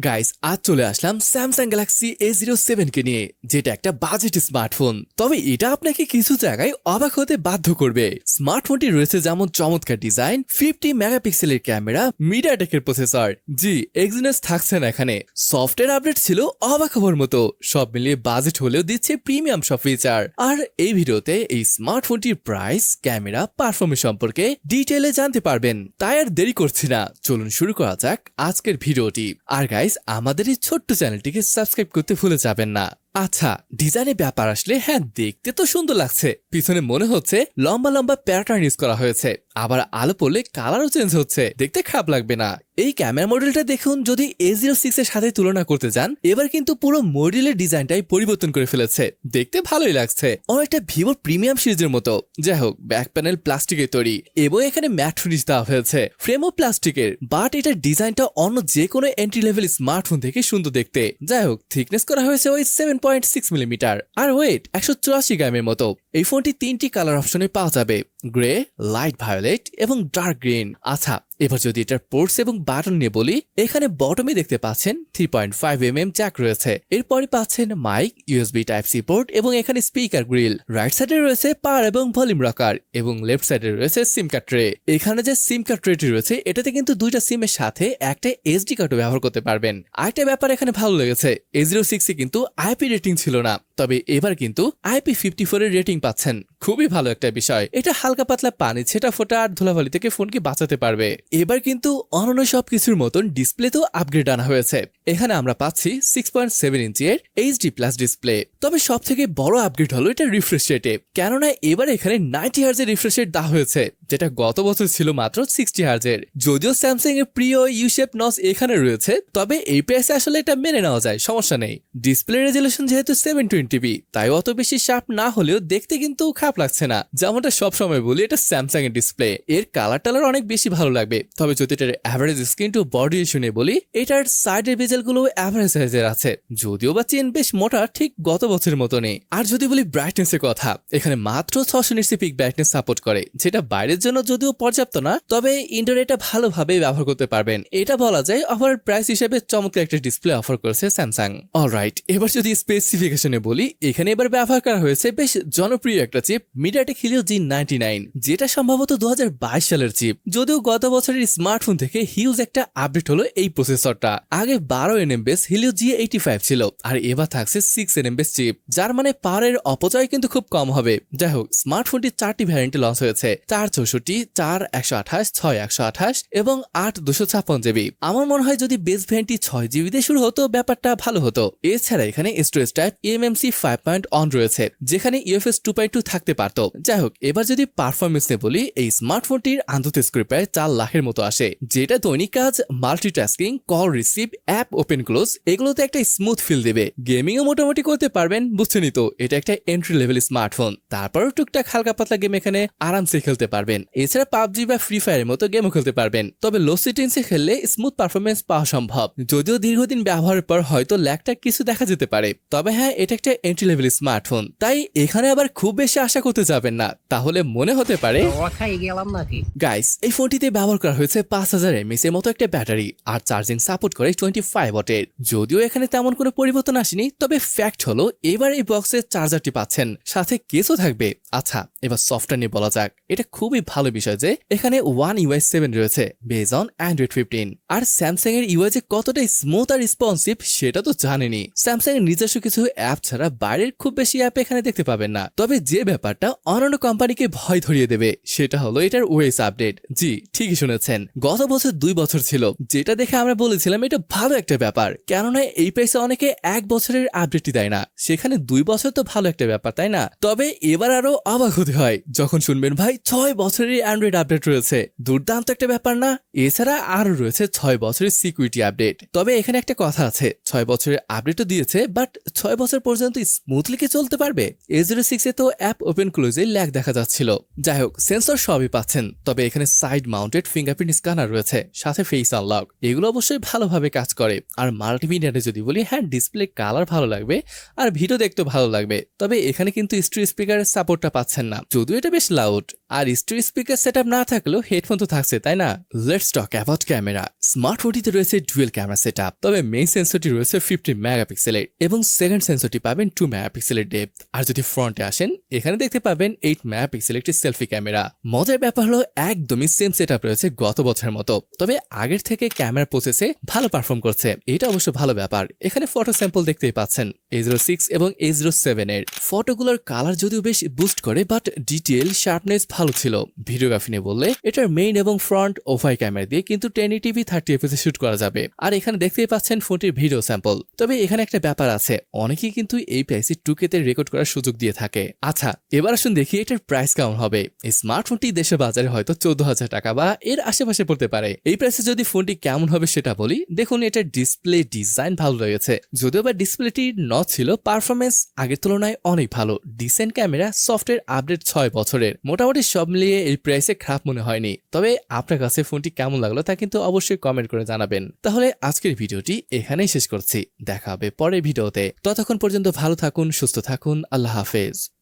Guys আজ চলে আসলাম Samsung Galaxy A07 কে নিয়ে, যেটা একটা বাজেট স্মার্টফোন। তবে এটা আপনাকে কিছু জায়গায় অবাক হতে বাধ্য করবে। স্মার্টফোনটি রয়েছে যেমন চমৎকার ডিজাইন, 50 মেগাপিক্সেলের ক্যামেরা, মিডিয়াটেকের প্রসেসর, জি এক্সিনোস থাকছে না এখানে। সফটওয়্যার আপডেট ছিল অবাক হবার মতো, সব মিলিয়ে বাজেট হলেও দিচ্ছে প্রিমিয়াম সব ফিচার। আর এই ভিডিওতে এই স্মার্টফোনটির প্রাইস, ক্যামেরা, পারফরমেন্স সম্পর্কে ডিটেইলে জানতে পারবেন। তাই আর দেরি করছি না, চলুন শুরু করা যাক আজকের ভিডিওটি। আর গাইস আমাদের এই ছোট্ট চ্যানেলটিকে সাবস্ক্রাইব করতে ভুলে যাবেন না। আচ্ছা, ডিজাইনের ব্যাপার আসলে হ্যাঁ দেখতে তো সুন্দর লাগছে, পিছনে মনে হচ্ছে লম্বা লম্বা প্যাটার্ন ইউজ করা হয়েছে, আবার আলো পড়লে কালারও চেঞ্জ হচ্ছে, দেখতে খারাপ লাগবে না। এই ক্যামেরা মডেলটা দেখুন, যদি A06 এর সাথে তুলনা করতে যান, এবার কিন্তু পুরো মডেলের ডিজাইনটাই পরিবর্তন করে ফেলেছে, দেখতে ভালোই লাগছে, অনেকটা ভিভো প্রিমিয়াম সিরিজের মতো। যাই হোক, ব্যাক প্যানেল প্লাস্টিকের তৈরি এবং এখানে ম্যাট ফিনিশ দেওয়া হয়েছে, ফ্রেমও প্লাস্টিকের, বাট এটার ডিজাইনটা অন্য যে কোনো এন্ট্রি লেভেল স্মার্টফোন থেকে সুন্দর দেখতে। যাই হোক, থিকনেস করা হয়েছে ওই 7.6 মিলিমিটার, আর ওয়েট 184 গ্রামের মতো। এই ফোনটি 3টি কালার অপশনে পাওয়া যাবে, গ্রে, লাইট ভায়োলেট এবং ডার্ক গ্রিন। আচ্ছা, এবার যদি এটার পোর্টস এবং বাটন নিয়ে বলি, এখানে বটমে দেখতে পাচ্ছেন 3.5mm জ্যাক রয়েছে, এরপরে পাচ্ছেন মাইক, USB Type-C পোর্ট এবং এখানে স্পিকার গ্রিল। রাইট সাইডে রয়েছে পাওয়ার এবং ভলিউম রকার এবং লেফট সাইডে রয়েছে সিম কার্ড ট্রে। এখানে যে সিম কার্ড ট্রেটি রয়েছে, এটাতে কিন্তু দুইটা সিমের সাথে একটা SD কার্ডও ব্যবহার করতে পারবেন। আরেকটা ব্যাপার এখানে ভালো লেগেছে, A06 এ কিন্তু IP রেটিং ছিল না, তবে এবার কিন্তু IP54 এর রেটিং পাচ্ছেন, খুবই ভালো একটা বিষয়। এটা হালকা পাতলা পানি ছেটা ফোটা আর ধুলাবালি থেকে ফোনকে বাঁচাতে পারবে। এবার কিন্তু অন্যান্য সবকিছুর মতন ডিসপ্লেতেও আপগ্রেড আনা হয়েছে। এখানে আমরা পাচ্ছি 6.7 ইঞ্চি এর HD+ ডিসপ্লে। তবে সব থেকে বড় আপগ্রেড হলো এটা রিফ্রেশ রেটে, কেননা এবার এখানে 90 হার্জ এর রিফ্রেশ রেট দেওয়া হয়েছে, যেটা গত বছর ছিল মাত্র 60 হার্জ এর। যদিও স্যামসাং এর প্রিয় ইউ-শেপ নচ এখানে রয়েছে, তবে এই প্রাইসে আসলে এটা মেনে নেওয়া যায়, সমস্যা নেই। ডিসপ্লে রেজলিউশন যেহেতু 720p, তাই অত বেশি শার্প না হলেও দেখতে কিন্তু খারাপ লাগছে না। যেমনটা সবসময় বলি, এটা স্যামসাং এর ডিসপ্লে, এর কালার টালার অনেক বেশি ভালো লাগবে। তবে যদি এটার average screen to body ratio নিয়ে বলি, এটার সাইডের বেজেল গুলো অ্যাভারেজ সাইজের আছে, যদিও বা চেন বেশ মোটা, ঠিক গত বছরের মতো নেই। আর যদি বলি ব্রাইটনেস এর কথা, এখানে মাত্র 600 নিটস পিক ব্রাইটনেস সাপোর্ট করে, যেটা বাইরের জন্য যদিও পর্যাপ্ত না, তবে ইনডোর এটা ভালোভাবে ব্যবহার করতে পারবেন। এটা বলা যায় ওভার প্রাইস হিসেবে চমৎকার একটা ডিসপ্লে অফার করেছে স্যামসাং। অলরাইট, এবার যদি স্পেসিফিকেশনে বলি, এখানে এবার ব্যবহার করা হয়েছে বেশ জনপ্রিয় একটা চিপ, মিডিয়াটেক হিলিও G99, যেটা সম্ভবত 2022 সালের চিপ। যদিও গত বছরের স্মার্টফোন থেকে হিউজ একটা আপডেট হলো এই প্রসেসরটা। আগে 12nm বেস হিলিও G85 ছিল, আর এবার থাকছে 6nm বেস চিপ, যার মানে পাওয়ারের অপচয় কিন্তু খুব কম হবে। যাই হোক, স্মার্টফোনটি 4টি ভ্যারিয়েন্টে লঞ্চ হয়েছে, 464, 4128, 6128 এবং 8256GB। আমার মনে হয় যদি বেস ভ্যারিয়েন্টটি 6GB দিয়ে শুরু হতো, ব্যাপারটা ভালো হতো। এছাড়া এখানে স্টোরেজ টাইপ eMMC 5.1 রয়েছে, যেখানে UFS 2.2 থাকতে পারত। যাই হোক, এবার যদি পারফরমেন্স নিয়ে বলি, এই স্মার্টফোনটির আন্তর্জাতিক স্কোর প্রায় 4 লাখের মতো আসে, যেটা দৈনিক কাজ, multitasking, call receive, app open close এগুলোতে একটা স্মুথ ফিল দেবে। গেমিংও মোটামুটি করতে পারবেন, বুঝছেনই তো এটা একটা এন্ট্রি লেভেল স্মার্টফোন। তারপরও টুকটাক হালকা পাতলা গেম এখানে আরামসে খেলতে পারবেন। এছাড়া পাবজি বা ফ্রি ফায়ারের মতো গেমও খেলতে পারবেন, তবে লো সেটিংসে খেললে স্মুথ পারফরমেন্স পাওয়া সম্ভব, যদিও দীর্ঘদিন ব্যবহারের পর হয়তো ল্যাগটা কিছু দেখা যেতে পারে। তবে হ্যাঁ, এটা একটা এন্ট্রি লেভেল স্মার্টফোন, তাই এখানে আবার খুব বেশি আশা করতে যাবেন না, তাহলে মনে হতে পারে। গাইস, এই ফোনটিতে ব্যবহার করা হয়েছে 5000 mAh এর মতো একটা ব্যাটারি, আর চার্জিং সাপোর্ট করে 25 ওয়াটের। যদিও এখানে তেমন কোনো পরিবর্তন আসেনি, তবে ফ্যাক্ট হলো এবার এই বক্সে চার্জারটি পাচ্ছেন, সাথে কেসও থাকবে। আচ্ছা, এবার সফটওয়্যার নিয়ে বলা যাক। এটা খুবই ভালো বিষয় যে এখানে One UI 7 রয়েছে বেজ অন Android 15। আর স্যামসাং এর UI যে কতটা স্মুথ আর রেসপন্সিভ সেটা তো জানেনই। স্যামসাং এর নিজস্ব কিছু অ্যাপ ছাড়া বাইরের খুব বেশি অ্যাপ এখানে দেখতে পাবেন না। তবে যে ব্যাপারটা অন্যান্য কোম্পানিকে ভয় ধরিয়ে দেবে, সেটা হলো এটার ওএস আপডেট। জি ঠিকই শুনেছেন, গত বছর 2 বছর ছিল, যেটা দেখে আমরা বলেছিলাম এটা ভালো একটা ব্যাপার, কেননা এই প্রাইসে অনেকে 1 বছরের আপডেটই দেয় না, সেখানে 2 বছর তো ভালো একটা ব্যাপার, তাই না? তবে এবার আরো অবাক হতে হয় যখন শুনবেন ভাই 6 বছরের অ্যান্ড্রয়েড আপডেট রয়েছে, দুর্দান্ত একটা ব্যাপার না? এছাড়া আরো রয়েছে 6 বছরের সিকিউরিটি আপডেট। তবে এখানে একটা কথা আছে, 6 বছরের আপডেটও দিয়েছে, বাট 6 বছর পর্যন্ত স্মুথলি কি চলতে পারবে? A06 এ তো অ্যাপ ওপেন ক্লোজে ল্যাগ দেখা যাচ্ছিল। যাই হোক, সেন্সর সবই পাচ্ছেন, তবে এখানে সাইড মাউন্টেড ফিঙ্গারপ্রিন্ট স্ক্যানার রয়েছে, সাথে ফেস আনলক, এগুলো অবশ্যই ভালোভাবে কাজ করে। আর মাল্টিমিডিয়াতে যদি বলি, হ্যাঁ ডিসপ্লে কালার ভালো লাগবে আর ভিডিও দেখতে ভালো লাগবে, তবে এখানে কিন্তু স্টিরিও স্পিকারের সাপোর্টটা পাচ্ছেন না, যদিও এটা বেশ লাউড। আর স্টিরিও স্পিকার সেটআপ না থাকলেও হেডফোন তো থাকছে, তাই না? Let's talk about camera. স্মার্টফোনটিতে রয়েছে ডুয়েল ক্যামেরা সেটআপ, তবে মেইন সেন্সরটি রয়েছে 50 মেগাপিক্সেলের এবং সেকেন্ড সেন্সরটি পাবেন 2 মেগাপিক্সেলের ডেপথ। আর যদি ফ্রন্টে আসেন, এখানে দেখতে পাবেন 8 মেগাপিক্সেলের একটি সেলফি ক্যামেরা। মজার ব্যাপার হলো একদমই সেম সেটআপ রয়েছে গত বছরের মতো, তবে আগের থেকে ক্যামেরা প্রসেসে ভালো পারফর্ম করছে, এটা অবশ্য ভালো ব্যাপার। এখানে ফটো স্যাম্পল দেখতেই পাচ্ছেন A06 এবং A07 এর। ফটোগুলোর কালার যদিও বেশ বুস্ট করে, বাট ডিটেল শার্পনেস ভালো ছিল। ভিডিওগ্রাফি নিয়ে বললে, এটার মেইন এবং ফ্রন্ট উভয় ক্যামেরা দিয়ে কিন্তু 1080p 30fps শুট করা যাবে। আর এখানে দেখতেই পাচ্ছেন ফোনটির ভিডিও স্যাম্পল। তবে এখানে একটা ব্যাপার আছে, অনেকেই কিন্তু এই প্রাইসে 2K তে রেকর্ড করার সুযোগ দিয়ে থাকে। আচ্ছা, এবার আসুন দেখি এটার প্রাইস কেমন হবে। এই স্মার্টফোনটি দেশের বাজারে হয়তো 14,000 টাকা বা এর আশেপাশে পড়তে পারে। এই প্রাইসে যদি ফোনটি কেমন হবে সেটা বলি, দেখুন এটার ডিসপ্লে ডিজাইন ভালো লেগেছে, যদিও বা ডিসপ্লেটি নচ ছিল, পারফরমেন্স আগের তুলনায় অনেক ভালো। ডিসেন্ট ক্যামেরা, সফটওয়্যার আপডেট 6 বছরের, মোটামুটি সব মিলিয়ে এই প্রাইসে খারাপ মনে হয়নি। তবে আপনার কাছে ফোনটি কেমন লাগলো তা কিন্তু অবশ্যই কমেন্ট করে জানাবেন। তাহলে আজকের ভিডিওটি এখানেই শেষ করছি, দেখা হবে পরের ভিডিওতে। ততক্ষণ পর্যন্ত ভালো থাকুন, সুস্থ থাকুন, আল্লাহ হাফেজ।